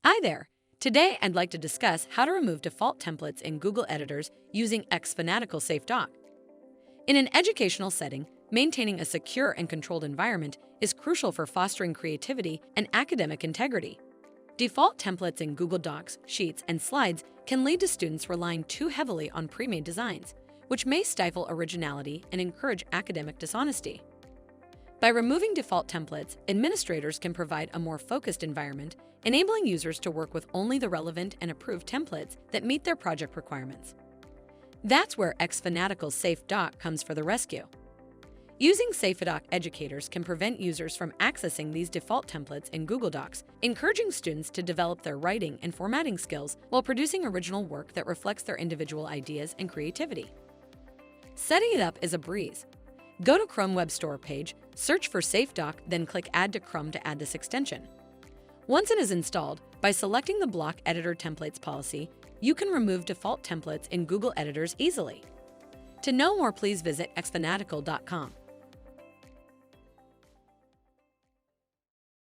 Hi there! Today I'd like to discuss how to remove default templates in Google editors using xFanatical Safe Dock. In an educational setting, maintaining a secure and controlled environment is crucial for fostering creativity and academic integrity. Default templates in Google Docs, Sheets, and Slides can lead to students relying too heavily on pre-made designs, which may stifle originality and encourage academic dishonesty. By removing default templates, administrators can provide a more focused environment, enabling users to work with only the relevant and approved templates that meet their project requirements. That's where xFanatical's Safe Dock comes for the rescue. Using SafeDock, educators can prevent users from accessing these default templates in Google Docs, encouraging students to develop their writing and formatting skills while producing original work that reflects their individual ideas and creativity. Setting it up is a breeze. Go to Chrome Web Store page, search for SafeDock, then click Add to Chrome to add this extension. Once it is installed, by selecting the Block Editor Templates policy, you can remove default templates in Google editors easily. To know more, please visit xfanatical.com.